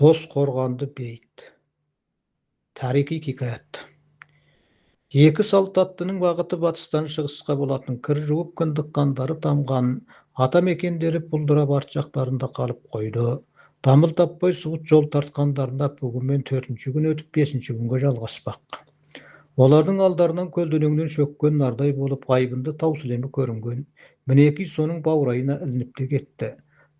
Қос қорғанды бейіт. Тарихи хикаят. Екі салт аттының бағыты батыстан шығысқа болатын кір жуып кіндік қандары тамған ата мекендері бұлдырап арт жақтарында қалып қойды. Дамыл таппай суыт жол тартқандарына бүгінмен 4-ші күн өтіп 5-ші күнге жалғаспақ. Олардың алдарынан көлденеңнен шөккен нардай болып айбынды тау сілемі көрінген. Мінеки соның баурайына ілініп те кетті.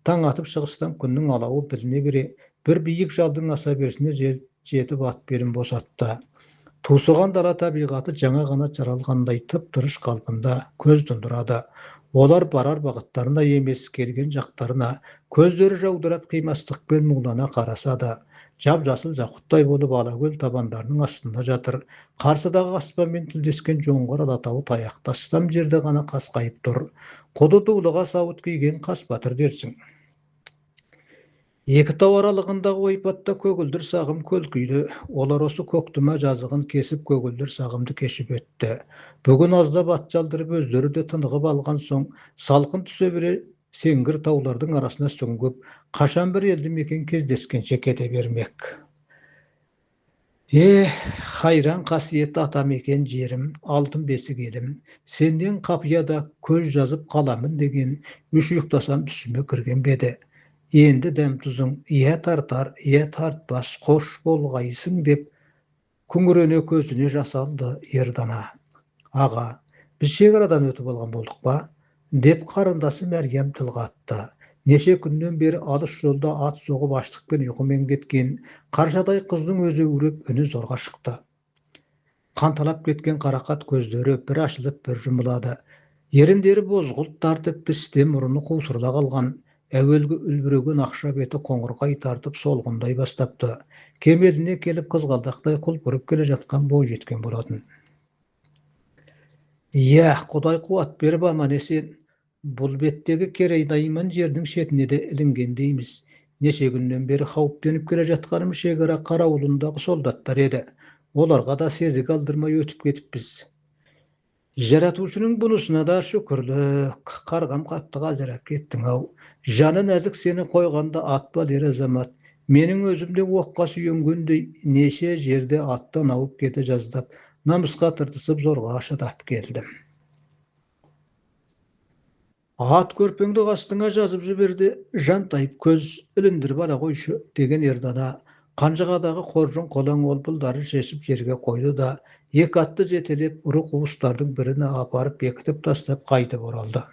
Таң атып шығыстан күннің алауы біліне бере, бір биік жалдың аса берсіне жетіп ат берін босатты. Тусыған дала табиғаты жаңа ғана жаралғандай тып-тырыш қалпында көз тұндырады. Олар барар бағыттарына емес, келген жақтарына көздері жаудырап қимастықпен мұңдана қарасады. Жап-жасыл жақұттай болып алакөл табандарының астында жатыр. Қарсыдағы аспанмен тілдескен жоңғар алатауы таяқта астам жерде ғана қасқайып тұр. Құды тулыға сауыт киген қас батыр дерсің. Екі тау аралығындағы ойпатта көгілдір сағым көлкүйді. Олар осы көктұма жазығын кесіп көгілдір сағымды кешіп өтті. Бүгін аздап ат жалдырып өздері де тынығып алған соң, салқын түсе бере сеңгір таулардың арасына сүңгіп, қашан бір елді мекен кездескенше кете бермек. Хайран қасиетті ата мекен жерім, алтын бесік елім, сенден қапияда көз жазып қаламын деген үш ұйықтасам түсіме кірген беді. Енді дәм тұзың, ия тартар, ия тартпас, қош болғайсың деп, күңірене көзіне жас алды ердана. Аға, біз шекарадан өтіп алған болдық па? Деп қарындасы Мәрия тіл қатты. Неше күннен бері алыс жолда ат соғып аштықпен ұйқымен кеткен қаршадай қыздың өзі өрек үні зорға шықты. Қанталап кеткен қарақат көздері бір ашылып бір жұмылады. Еріндері бозғылт тартып пісте мұрыны қусырыла қалған. Әуелгі үлбіреген ақша беті қоңырқай тартып солғындай бастапты. Кемеліне келіп қызғалдақтай құлпырып келе жатқан бой жеткен болатын. Иә, Құдай қуат беріп аман-есен, бұл беттегі керейнайман жердің шетіне де ілінгендейміз. Неше күннен бері қауіптеніп келе жатқанымыз шекара қарауылындағы солдаттар еді. Оларға да сезік алдырмай өтіп кетіппіз. Жаратушының бұнысына да шүкірлік. Қарғам қатты қалжырап кеттің-ау. Жаны нәзік сені қойғанда атпа дер азамат. Менің өзімде оққа сүйенгендей неше жерде аттан ауып кете жаздап, намысқа тыртысып зорға шыдап келдім. Ат көрпеңді қастыңа жазып жіберді, жантайып көз іліндіріп ала қойшы деген ердана. Қанжығадағы қоржын қолаң олпылдарын шешіп жерге қойды да, екі атты жетелеп ұры қуыстардың біріне апарып бекітіп тастап қайтып оралды.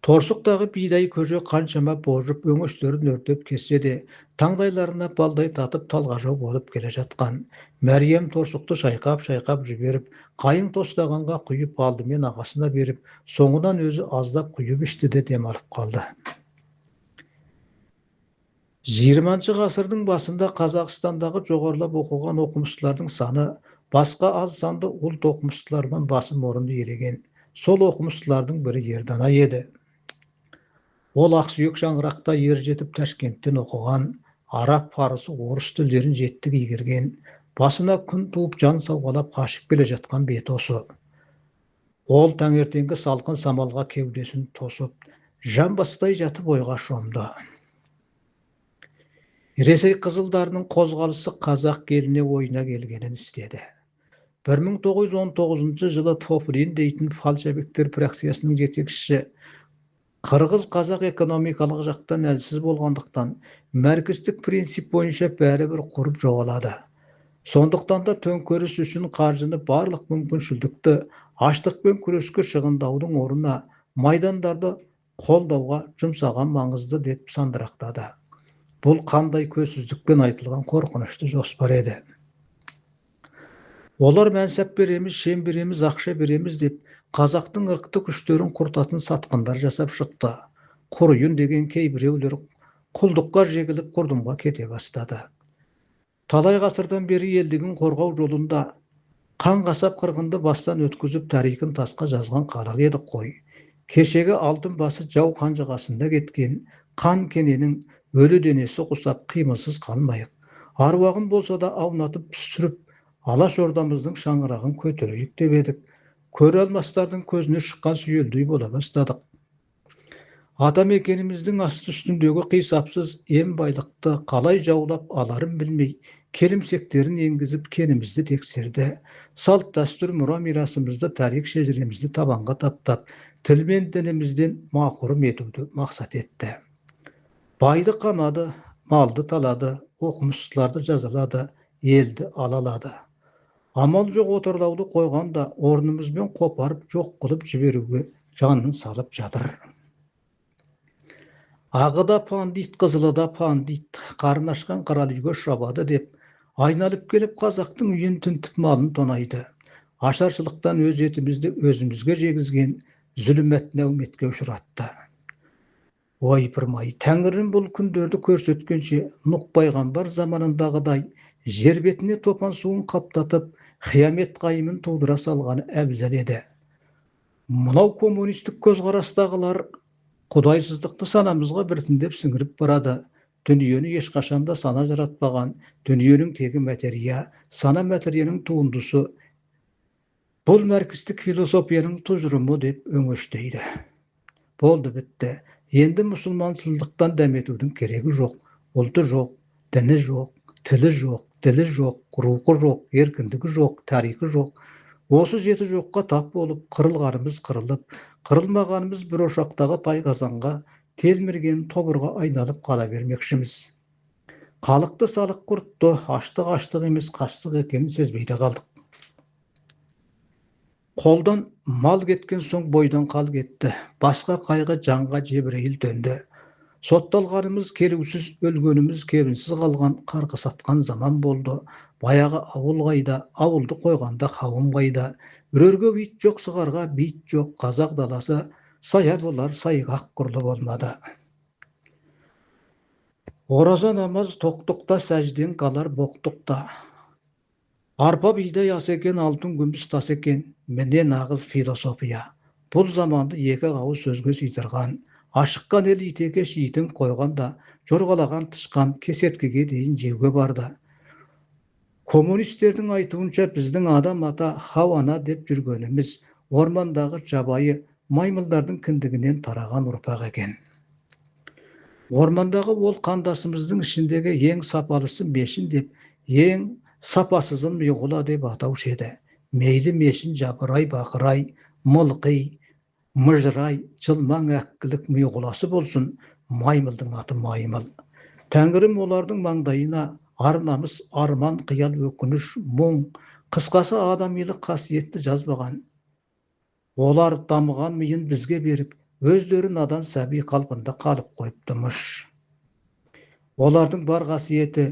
Торсықтағы бидай көже қаншама божып өңештерін өртеп кетсе де, таңдайларына балдай татып талғажау болып келе жатқан. Мәриям торсықты шайқап жіберіп, қайың тостағанға құйып алдымен ағасына беріп, соңынан өзі аздап құйып ішті де дем алып қалды. 20-ші ғасырдың басында Қазақстандағы жоғарылап оқыған оқымыстылардың саны басқа аз санды ұлт оқымыстылардан басым орынды иелеген. Сол оқымыстылардың бірі Ердана еді. Ол Ақсүйек шаңырақта ер жетіп Ташкенттен оқыған, араб, парсы, орыс тілдерін жеттік игерген, басына күн туып жан сауғалап қашып келе жатқан беті осы. Ол таңертеңгі салқын самалға кеудесін тосып, жамбастай жатып ойға шомды. Ресей қызылдарының қозғалысы қазақ еліне ойына келгенін істеді. 1919 жылы Тофлин дейтін фальшебектер фракциясының жетекшісі қырғыз-қазақ экономикалық жақтан әлсіз болғандықтан, мәркіздік принцип бойынша бәрібір құрып жоғалады. Сондықтан да төңкеріс үшін қаржыны барлық мүмкіншілдікті аштықпен күреске шығындаудың орнына майдандарды қолдауға жұмсаған маңызды деп сандырақтады. Бұл қандай көзсіздікпен айтылған қорқынышты жоспар еді. Олар мәнсап береміз, шен береміз, ақша береміз деп қазақтың ырқты күштерін құртатын сатқындар жасап шықты. Құрыйын деген кейбіреулер құлдыққа жегіліп құрдымға кете бастады. Талай ғасырдан бері елдігін қорғау жолында қан қасап қырғынды бастан өткізіп тарихын тасқа жазған халық едік қой. Кешегі алтын басы жау қанжығасында кеткен қан кененің өлі денесі құсап қимылсыз қалмайық. Аруағын болса да аунатып түсіріп, Алаш ордамыздың шаңырағын көтерейік деп едік. Көре алмастардың көзіне шыққан сүйелдей бола бастадық. Атамекеніміздің асты үстіндегі қисапсыз ем байлықты қалай жаулап аларын білмей, келімсектерін енгізіп кенімізді тексерді. Салт дәстүр мұра мирасымызды, тарих шежіремізді табанға таптап, тіл мен дінімізден мақұрым етуді мақсат етті. Байды қамады, малды талады, оқымыстыларды жазалады, елді алалады. Амал жоқ отырлауды қойғанда, орнымызбен қопарып жоқ қылып жіберуге жанын салып жатыр. Ағы да пандит, қызылы да пандит, қарын ашқан қаралы үйге шабады деп, айналып келіп қазақтың үйін тінтіп малын тонайды. Ашаршылықтан өз етімізді өзімізге жегізген зүлімет нәуметке ұшыратты. Ойпырмай, Тәңірім бұл күндерді көрсеткенше, Нұх пайғамбар заманындағыдай, жер бетіне топан суын қаптатып, қиямет қайымын тудыра салғаны әбзел еді. Мынау коммунистік көзқарастағылар құдайсыздықты санамызға біртіндеп сіңіріп барады. Дүниені ешқашанда сана жаратпаған, дүниенің тегі материя, сана материяның туындысы. Бұл маркстік философияның тұжырымы деп өңештейді. Болды бітті. Енді мұсылманшылдықтан дәметудің керегі жоқ. Ұлты жоқ, діні жоқ, тілі жоқ, ділі жоқ, рухы жоқ, еркіндігі жоқ, тарихы жоқ. Осы жеті жоққа тап болып, қырылғанымыз қырылып, қырылмағанымыз бір ошақтағы тайқазанға, телмірген тобырға айналып қала бермекшіміз. Халықты салық құртты, аштық емес қаштық екенін сезбейді қалдық. Қолдан мал кеткен соң бойдан қал кетті. Басқа қайғы жанға жебірейіл дөнді. Сотталғанымыз келусіз, өлгеніміз кебінсіз қалған қарқы сатқан заман болды. Баяғы ауыл қайда, ауылды қойғанда қауым қайда. Үрерге бит жоқ, сығарға бит жоқ, қазақ даласы сая болар, сайғақ құрлы болмады. Ораза намаз тоқтықта, сәжден қалар боқтықта. Арпа бидай ас екен, алтын күміс тас екен, міне нағыз философия. Бұл заманды екі қауыз сөзге сыйдырған, ашыққан ел итеке шиітін қойғанда, жорғалаған тышқан кесерткеге дейін жеуге барды. Коммунистердің айтуынша біздің адам ата Хауана деп жүргеніміз ормандағы жабайы маймылдардың кіндігінен тараған ұрпақ екен. Ормандағы ол қандасымыздың ішіндегі ең сапалысы мешін деп, ең сапасызын миғұла деп атаушы еді. Мейлі мешін жапырай, бақырай, мылқи, мұжырай, жылмаң әккілік миғұласы болсын, маймылдың аты маймыл. Тәңірім олардың маңдайына ар-намыс, арман, қиял, өкініш, мұң, қысқасы адамилық қасиетті жазбаған. Олар дамыған миын бізге беріп, өздері надан сәби қалпында қалып қойыптымыш. Олардың бар қасиеті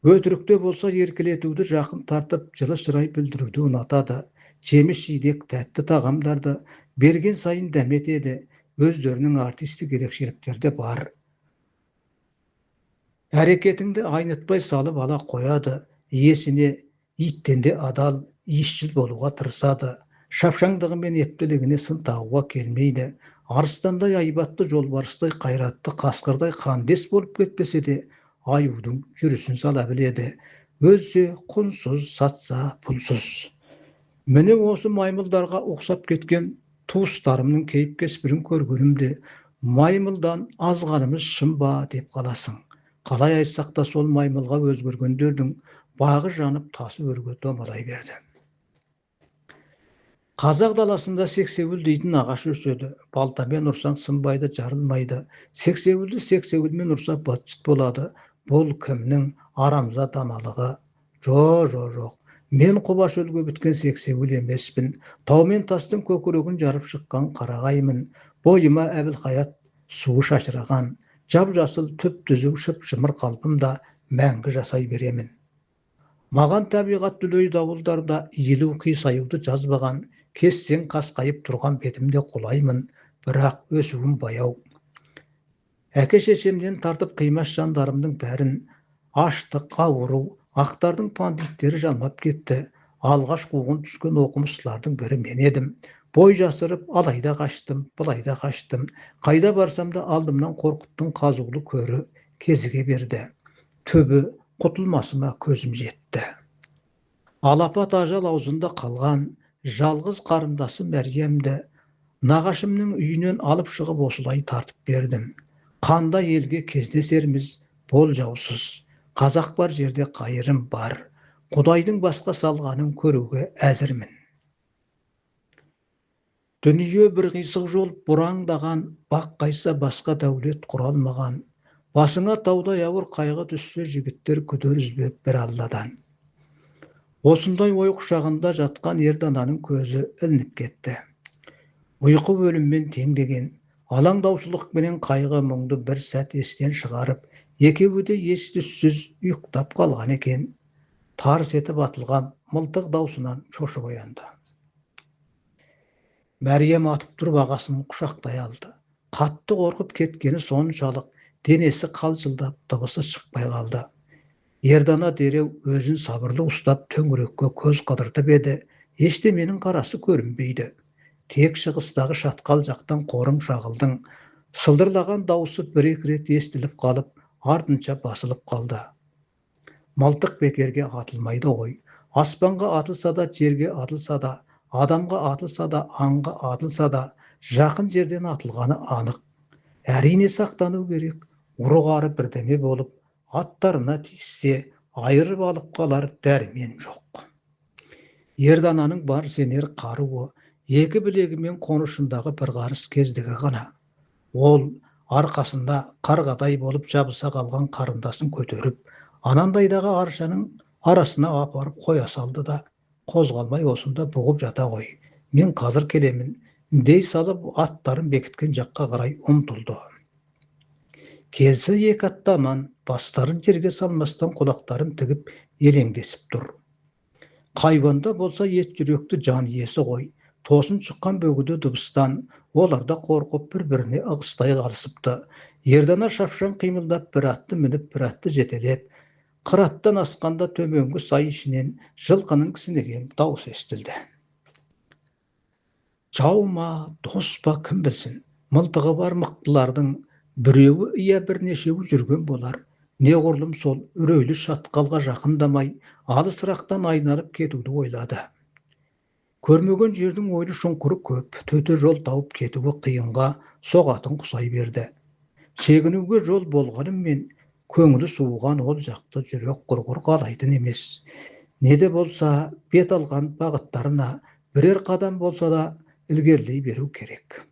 өтірікте болса еркелетуді, жақын тартып, жылы шырай білдіруді ұнатады. Жеміс жидек, тәтті тағамдарды берген сайын дәметеді. Өздерінің артистік ерекшеліктері бар. Әрекетіңді айнытпай салып ала қояды. Иесіне иттен де адал, иісшіл болуға тырысады. Шапшаңдығы мен ептілігіне сын тағуға келмейді. Арыстандай айбатты, жолбарыстай қайратты, қасқырдай қандес болып кетпесе де, аюдың жүрісін сала біледі. Өлсе құнсыз, сатса пұлсыз. Міне осы маймылдарға ұқсап кеткен туыстарымның кейіп кеспірін көргенімде, маймылдан азғанымыз шын ба деп қаласың. Қалай айтсақ та сол маймылға өзгергендердің бағы жанып тасы өрге домалай берді. Қазақ даласында сексеуіл дейтін ағаш өседі. Балтамен ұрсаң сынбайды, жарылмайды. Сексеуілді сексеуілмен ұрса быт-шыт болады. Бұл кімнің арамза даналығы? Жоқ. Мен құбаш өлге біткен сексеуіл емеспін. Тау мен тастың көкірегін жарып шыққан қарағаймын. Бойыма Әбілхаят суы шашыраған. Жап-жасыл түп түзу шып-шымыр қалпымда мәңгі жасай беремін. Маған табиғат дүлей дауылдарда елу қисаюды жазбаған, кессең қасқайып тұрған бетімде құлаймын, бірақ өсуім баяу. Әке-шешемнен тартып қимас жандарымның бәрін аштық, ауру, ақтардың пандиттері жалмап кетті. Алғаш қуғын түскен оқымыстылардың бірі мен едім. Бой жасырып, алайда қаштым, былайда қаштым. Қайда барсам да алдымнан қорқыттың қазулы көрі кезіге берді. Түбі құтылмасыма көзім жетті. Алапат ажал аузында қалған жалғыз қарындасы Мәриямді Nағашымның үйінен алып шығып осылай тартып бердім. Қанда елге кездесерміз болжаусыз. Қазақ бар жерде қайырым бар. Құдайдың басқа салғанын көруге әзірмін. Дүние бір қисық жол бұраңдаған, бақ қайса басқа дәулет құралмаған. Басыңа таудай ауыр қайғы түссе, жігіттер күдер үзбеп бір алладан. Осындай ой құшағында жатқан Ердананың көзі ілініп кетті. Ұйқы өліммен тең деген, алаңдаушылықпенен қайғы мұңды бір сәт естен шығарып, екеуі де ес-түссіз ұйықтап қалған екен. Тарс етіп атылған мылтық даусынан шошып оянды. Мәриям атып тұрып ағасын құшақтай алды. Қатты қорқып кеткені соншалық денесі қалшылдап, дыбысы шықпай қалды. Ердана дереу өзін сабырлы ұстап төңірекке көз қыдыртып еді, ештеменің қарасы көрінбейді. Тек шығыстағы шатқал жақтан қорым шағылдың сылдырлаған даусы бір-екі рет естіліп қалып, артынша басылып қалды. Мылтық бекерге атылмайды ғой. Аспанға атылса да, жерге атылса да, адамға атылса да, аңға атылса да, жақын жерден атылғаны анық. Әрине сақтану керек. Ұры-қары бірдеме болып, аттарына тиіссе, айырып алып қалар дәрмен жоқ. Ердананың бар сенер қаруы екі білегімен қонышындағы бір қарыс кездігі ғана. Ол арқасында қарғадай болып жабыса қалған қарындасын көтеріп, анандайдағы аршаның арасына апарып қоя салды да, қозғалмай осында бұғып жата ғой. Мен қазір келемін, дей салып аттарын бекіткен жаққа қарай ұмтылды. Келсе екі аттаман, бастарын жерге салмастан құлақтарын тігіп елеңдесіп тұр. Қайбанда болса ет жүректі жан иесі ғой. Тосын шыққан бөгіді дыбыстан оларда қорқып бір-біріне ығыстай қалысыпты. Ердана шапшаң қимылдап бір атты мініп, бір атты жетелеп, қыраттан асқанда төменгі сай ішінен жылқының кісінеген дауыс естілді. Жау ма, дос па, кім білсін, мылтығы бар мықтылардың біреуі иә бірнешеуі жүрген болар. Неғұрлым сол үрейлі шатқалға жақындамай, алысырақтан айналып кетуді ойлады. Көрмеген жердің ойлы шұңқыры көп, төте жол тауып кетуі қиынға соғатын құсай берді. Шегінуге жол болғанымен, көңілі суыған ол жақты жүрек құрғыр қалайтын емес. Неде болса, бет алған бағыттарына бірер қадам болса да ілгерлей беру керек.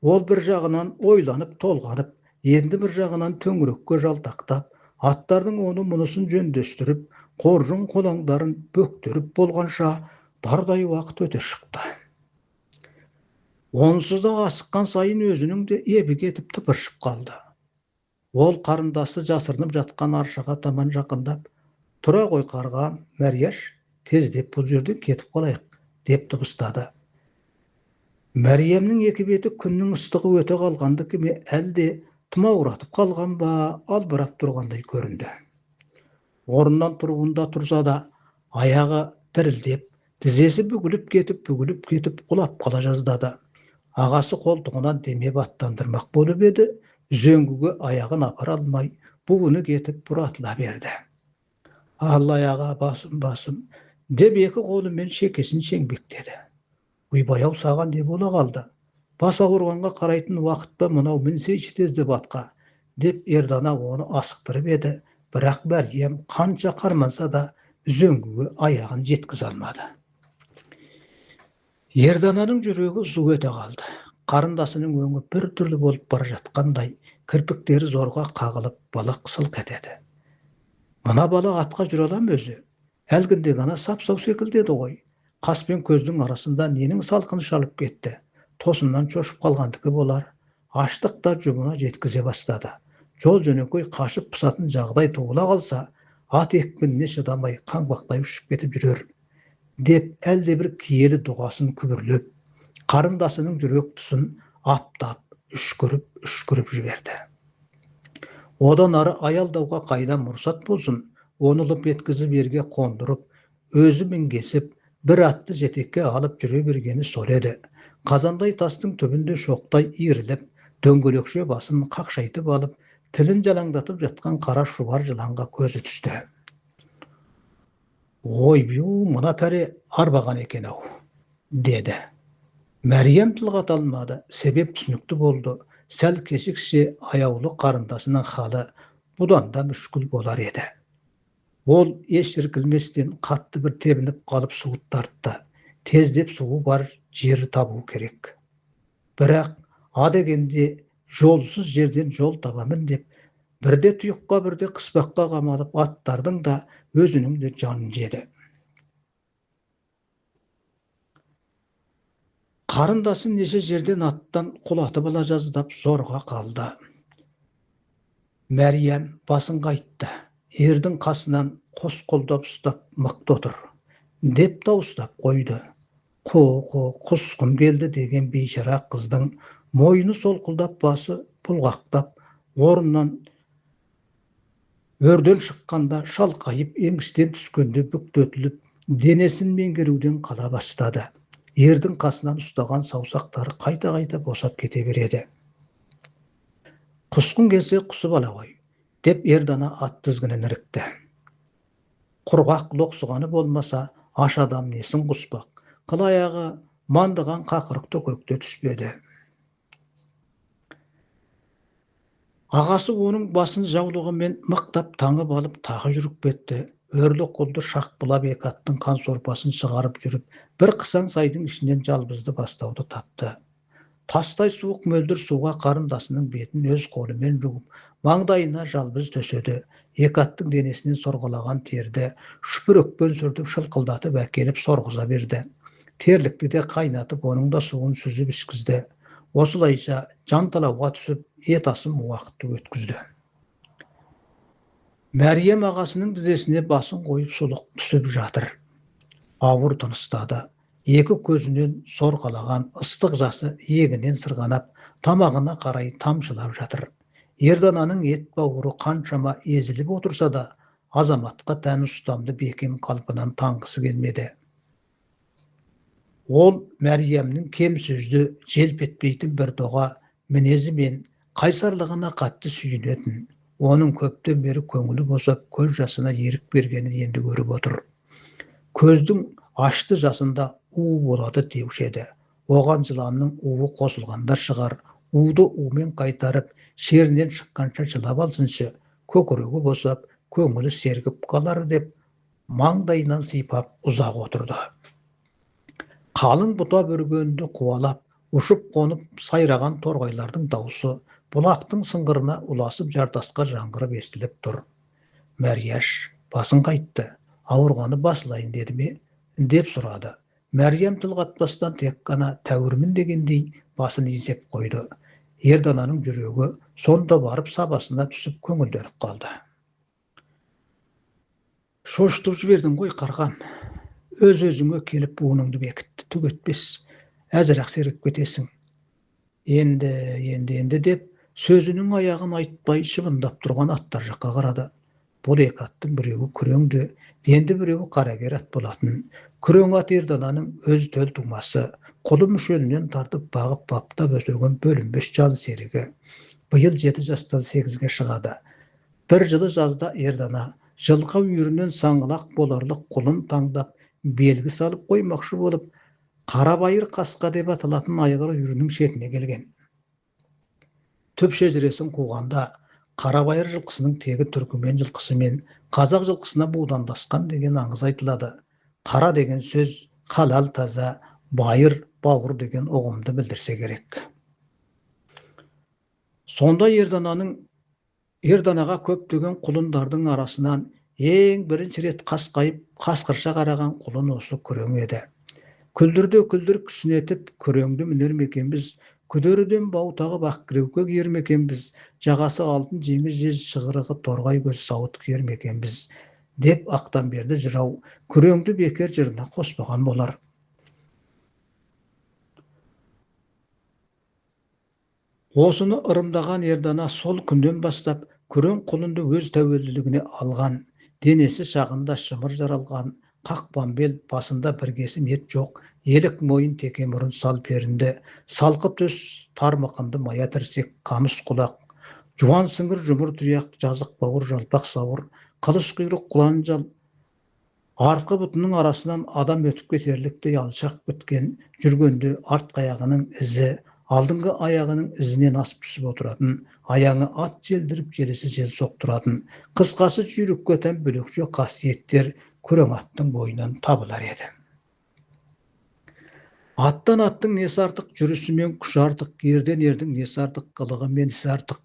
Ол бір жағынан ойланып толғанып, енді бір жағынан төңірекке жалтақтап, аттардың оны мұнысын жөндестіріп, қоржын қолаңдарын бөктеріп болғанша дардай уақыт өте шықты. Онсыз да асыққан сайын өзінің де ебі кетіп тыпыршып қалды. Ол қарындасы жасырынып жатқан аршаға таман жақындап, тұра ғой қарға, Мәрияш, тездеп бұл жерден кетіп қалайық, деп дыбыстады. Мәриямның екі беті күннің ыстығы өте қалғанды кеме әлде тұмауратып қалған ба, албырап тұрғандай көрінді. Орнынан тұруында тұрса да, аяғы дірілдеп, тізесі бүгіліп кетіп, құлап қала жаздады. Ағасы қолтығынан демеп аттандырмақ болып еді, үзеңгіге аяғын апара алмай, буыны кетіп бұратыла берді. Алла аға, басым, деп екі қолымен шекесін шеңбектеді. Ойбай-ау, саған не бола қалды? Бас ауырғанға қарайтын уақыт па мынау, мінсейші тездеп атқа, деп Ердана оны асықтырып еді, бірақ Мәриям қанша қарманса да үзеңгіге аяғын жеткізе алмады. Ердананың жүрегі зу ете қалды. Қарындасының өңі бір түрлі болып бара жатқандай, кірпіктері зорға қағылып, балақ сылқ етеді. Мына бала атқа жүре алам өзі? Әлгінде ғана сап-сау секілдеді ғой. Қас пен көздің арасында ненің салқыны шалып кетті. Тосыннан шошып қалғандығы болар. Аштық та жұмына жеткізе бастады. Жол жөнекей қашып пысатын жағдай туыла қалса, ат екпініне шыдамай қаңбақтай ұшып кетіп жүрер, деп әлде бір киелі дұғасын күбірлеп, қарындасының жүрек тұсын аптап, үшкіріп жіберді. Одан ары аялдауға қайдан мұрсат болсын, онылып еткізіп ерге қондырып, өзі мінгесіп, бір атты жетекке алып жүре бергені сол еді. Қазандай тастың түбінде шоқтай иіріліп, дөңгелекше басын қақшайтып алып, тілін жалаңдатып жатқан қара шұбар жыланға көзі түсті. Ой, мына пәре арбаған екен-ау, деді. Мәриям тылға талмады, себеп түсінікті болды. Сәл кешіксе аяулы қарындасының халы бұдан да мүшкіл болар еді. Ол еш іркілместен қатты бір тебініп қалып суыт тартты. Тездеп суы бар жер табу керек. Бірақ а дегенде жолсыз жерден жол табамын деп, бірде тұйыққа бірде қыспаққа қамалып аттардың да өзінің де жанын жеді. Қарындасын неше жерден аттан құлатып ала жаздап зорға қалды. Мәриям басын қайтты. Ердің қасынан қос қолдап ұстап мықты отыр деп дауыстап қойды. Құсқым келді деген бейшара қыздың мойны солқылдап, басы бұлғақтап, орнынан өрден шыққанда шалқайып, еңістен түскенде бүктетіліп, денесін меңгеруден қала бастады. Ердің қасынан ұстаған саусақтары қайта-қайта босап кете береді. Құсқын келсе құсып ала ғой, деп ердана ат тізгінін ірікті. Құрғақ лоқсығаны болмаса, аш адам несін құспақ, қыл аяғы мандыған қақырық төкірікте түспеді. Ағасы оның басын жаулығымен мықтап таңып алып тағы жүріп кетті. Өрлі қолды шақпылап екі аттың қан сорпасын шығарып жүріп, бір қысаң сайдың ішінен жалбызды бастауды тапты. Тастай суық мөлдір суға қарындасының бетін өз қолымен жуып, маңдайына жалбыз төседі. Екі аттың денесінен сорғалаған терді шүпірекпен сүртіп шылқылдатып әкеліп сорғыза берді. Терлікті де қайнатып, оның да суын сүзіп ішкізді. Осылайша жанталауға түсіп, ет асым уақытты өткізді. Мәриям ағасының тізесіне басын қойып сұлық түсіп жатыр. Ауыр тыныстады. Екі көзінен сорғалаған ыстық жасы егінен сырғанап, тамағына қарай тамшылап жатыр. Ердананың ет бауыры қаншама езіліп отырса да, азаматқа тән ұстамды бекем қалпынан таңғысы келмеді. Ол Мәриямның кем сөзді желпетпейтін бір доға мінезі мен қайсарлығына қатты сүйінетін. Оның көптен бері көңілі босап, көз жасына ерік бергенін енді көріп отыр. Көздің ашты жасында у болады деуші еді. Оған жыланның уы қосылғанда шығар, уды умен қайтарып, шерінен шыққанша жылап алсыншы, көкірегі босап, көңілі сергіп қалар деп, маңдайынан сипап ұзақ отырды. Қалың бұта бүргенді қуалап, ұшып қонып сайраған торғайлардың дауысы бұлақтың сыңғырына ұласып жартасқа жаңғырып естіліп тұр. Мәрияш басын қайтты. Ауырғаны басылайын деді ме? Деп сұрады. Мәриям тіл қатпастан тек қана тәуірмін дегендей басын изеп қойды. Ердананың жүрегі сонда барып сабасына түсіп көңілденіп қалды. Шошытып жібердің ғой, қарғам. Өз-өзіңе келіп буыныңды бекітті, түк етпес. Әзірақ сергіп кетесің. Енді деп сөзінің аяғын айтпай шыбындап тұрған аттар жаққа қарады. Бұл екі аттың біреуі күреңді, енді біреуі қарагер ат болатын. Күрең ат Ердананың өз төл тумасы, қолы мүшелінен тартып бағып баптап өсірген бөлінбес жан серігі. Биыл 7 жастан 8-ге шығады. Бір жылы жазда Ердана жылқы үйірінен саңғылақ боларлық құлын таңдап, белгі салып қоймақшы болып, Қарабайыр қасқа деп аталатын айғыр үйірінің шетіне келген. Түп шежіресін қуғанда, Қарабайыр жылқысының тегі түркімен жылқысы мен қазақ жылқысына будандасқан деген аңыз айтылады. Қара деген сөз халал таза, байыр, бауыр деген ұғымды білдірсе керек. Сонда Ерданаға көптеген құлындардың арасынан ең бірінші рет қасқайып, қасқырша қараған құлын осы күрең еді. Күлдірді күлдір күсінетіп, күреңді мінер мекенбіз, күдеріден баутағы бақкіреуке киер мекенбіз, жағасы алтын жеңіс жез шығырығы торғай көз сауыт киер мекенбіз, деп ақтан берді жырау, күреңді бекер жырына қоспаған болар. Осыны ырымдаған Ердана сол күннен бастап күрең құлынды өз тәуелділігіне алған. Денесі шағында шымыр жаралған, қақпан бел, басында бір кесім ет жоқ, елік мойын теке мұрын сал перінді, салқы төс тармықынды мая тірсек, қамыс құлақ, жуан сыңғыр жұмыр тұяқ, жазық бауыр, жалпақ сауыр, қылыш құйрық құлан жал, Arka butunun arasından adam ötüp keterlikte alçak bitken, жүрgöndü art ayağının izi, aldыңғы ayağının izine nasip түсіп oturadın, ayağını at jeldirip jelesi jel sokturadın, kıskası jürüp köten bölükçe kasiyetler küreң attың boyundan tabılar edi. Attan attың nesi artık жүрүсүмен күш артық, ерден ердің несі артық, кылыгы менisi артық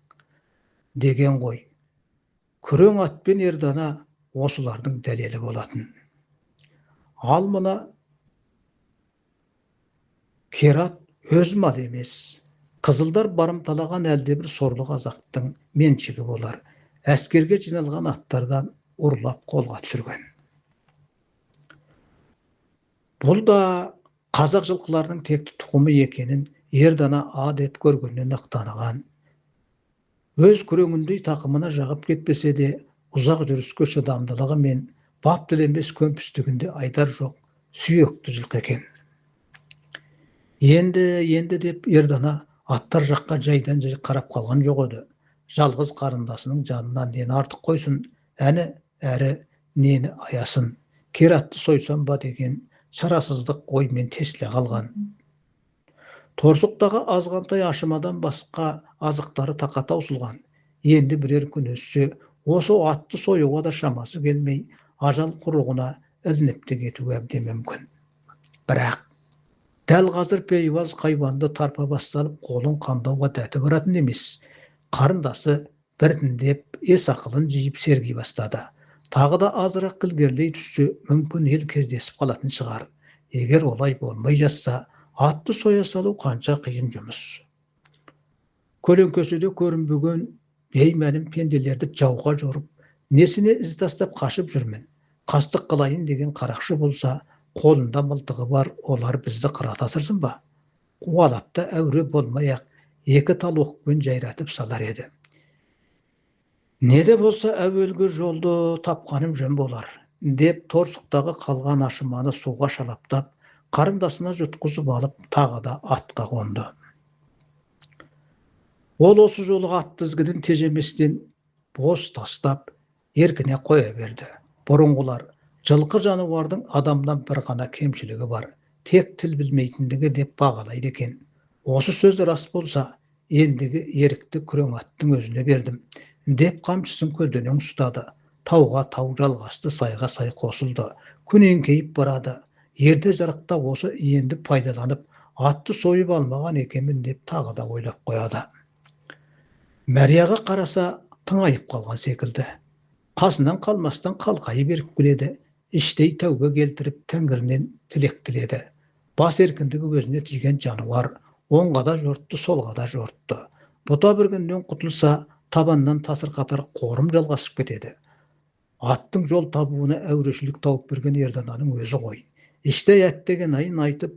деген ғой. Күрең атпен ердана осылардың дәлелі болатын. Ал мына Керат өз malı емес. Kızılдар барымталаған әлде бір сорлы қазақтың меншігі болар. Әскерге жиналған аттардан ұрлап қолға түсірген. Бұл да қазақ жылқыларының текті тұқымы екенін ердана а деп көргеннен ақтаныған. Өз күреңіндей тақымына жағып кетпесе де, ұзақ жүріске шыдамдылығы мен бап тіленбес көмпістігінде айтар жоқ, сүйекті жылқы екен. Енді деп ердана аттар жаққа жайдан жай қарап қалған жоқ еді. Жалғыз қарындасының жанынан нені артық қойсын, әні әрі нені аясын, Кератты сойсам ба деген шарасыздық оймен тесіле қалған. Торсықтағы азғантай ашымадан басқа азықтары тақа таусылған. Енді бірер күн өссе, осы атты союға да шамасы келмей, ажал құрығына ілініп те кетуі әбден мүмкін. Бірақ дәл қазір пейваз қайбанды тарпа басталып, қолын қандауға дәті баратын емес. Қарындасы біртіндеп ес ақылын жиып сергей бастады. Тағы да азырақ кілгерлей түссе, мүмкін ел кездесіп қалатын шығар. Егер олай болмай жатса, атты соя салу қанша қиын жұмыс. Көлеңкесіде көрінбеген беймәлім пенделерді жауға жорып, несіне із тастап қашып жүрмін. Қастық қылайын деген қарақшы болса, қолында мылтығы бар, олар бізді қыра тасырсын ба? Қуалапта әуре болмай-ақ екі тал оқпен жайратып салар еді. Не де болса әуелгі жолды тапқаным жөн болар, деп торсықтағы қалған ашыманы суға шалаптап, қарындасына жұтқызып алып, тағы да атқа қонды. Ол осы жолы ат тізгінін тежеместен бос тастап, еркіне қоя берді. Бұрынғылар жылқы жануардың адамдан бір ғана кемшілігі бар, тек тіл білмейтіндігі деп бағалайды екен. Осы сөз рас болса, ендігі ерікті күрең аттың өзіне бердім, деп қамшысын көлденең ұстады. Тауға тау жалғасты, сайға сай қосылды. Күн еңкейіп барады. Ерте жарықта осы енді пайдаланып, атты сойып алмаған екенмін деп тағы да ойлап қояды. Мәрияға қараса, тыңайып қалған секілді. Қасынан қалмастан қалқайы беріп келеді. Іштей тәубе келтіріп Тәңірінен тілек тіледі. Бас еркіндігі өзіне тиген жануар, оңға да жортты, солға да жортты. Бұта бір күннен құтылса, табаннан тасыр қатар қорым жалғасып кетеді. Аттың жол табуына әурешілік тауып берген ердананың өзі ғой. Іште әттеген айын айтып,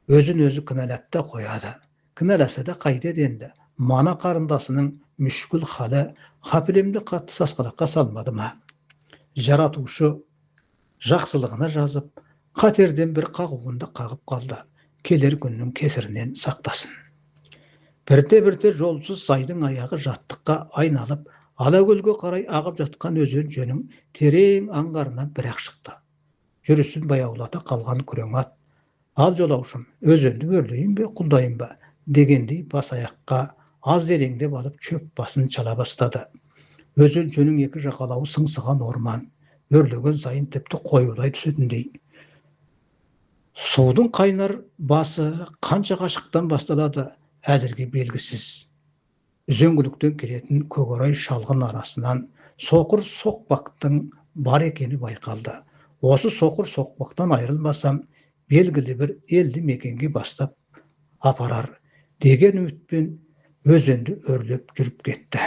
өзін өзі кінәлап та қояды. Кінәласа да қайтеді енді. Мана қарындасының мүшкіл халі хапілемді қатты сасқалаққа салмады ма? Жаратушы жақсылығына жазып, қатерден бір қағуында қағып қалды. Келер күннің кесірінен сақтасын. Бірте-бірте жолсыз сайдың аяғы жаттыққа айналып, Алакөлге қарай ағып жатқан өзен жөнің терең аңғарынан бір-ақ шықты. Жүрісін баяулата қалған күрең ат, ал жолаушым, өзенді өрлейін бе, құлдайын ба, дегендей бас аяққа аз тереңдеп алып шөп басын чала бастады. Өзен жөнің екі жағалауы сыңсыған орман, өрлеген сайын тіпті қоюлай түсетіндей. Судың қайнар басы қанша қашықтан басталады, әзірге белгісіз. Үзеңгіліктен келетін көкорай шалғын арасынан соқыр соқпақтың бар екені байқалды. Осы соқыр соқпақтан айырылмасам, белгілі бір елді мекенге бастап апарар деген үмітпен өзенді өрлеп жүріп кетті.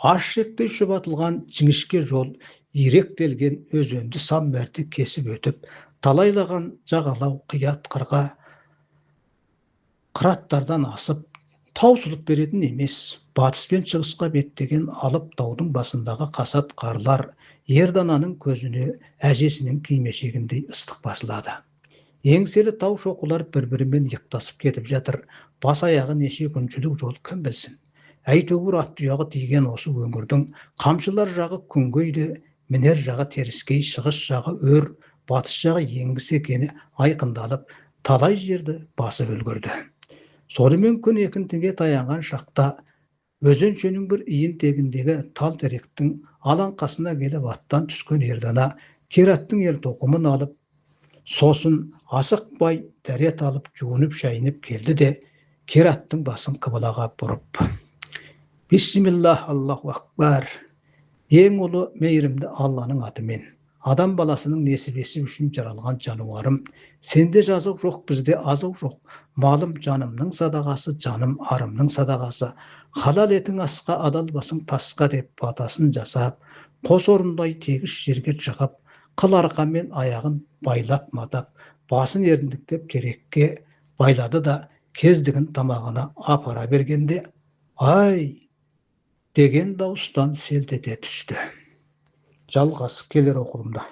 Ашшектей шұбатылған жіңішке жол иректелген өзенді сан мәрте кесіп өтіп, талайлаған жағалау қият қырға қыраттардан асып, таусылып беретін емес. Батыс пен шығысқа беттеген алып таудың басындағы қасат қарлар ердананың көзіне әжесінің кимешегіндей ыстық басылады. Еңселі тау шоқылар бір-бірімен иықтасып кетіп жатыр. Бас аяғы неше күншілік жол кім білсін. Әйтеуір ат тұяғы тиген осы өңірдің қамшылар жағы күнгейді, Мінер жағы теріскей, шығыс жағы өр, батыс жағы еңгіс екені айқындалып, талай жерді басып үлгірді. Сонымен күн екінтіге таянған шақта, өзеншенің бір иін тегіндегі тал теректің алаңқасына келіп аттан түскен ердана кераттың ел тоқымын алып, сосын асықпай дәрет алып жуынып шайынып келді де, кераттың басын қыбылаға бұрып: Бисмиллах, Аллаху акбар. Ең ұлы мейірімді Алланың атымен. Адам баласының несібесі үшін жаралған жануарым, сенде жазық жоқ, бізде азық жоқ. Малым жанымның садағасы, жаным арымның садағасы. Халал етің асқа, адал басың тасқа деп батасын жасап, қос орындай тегіс жерге жығып, қыл арқамен аяғын байлап матап, басын еріндіктеп терекке байлады да, кездігін тамағына апара бергенде, ай деген дауыстан селт ете түсті. Жалғасы келер оқылымда.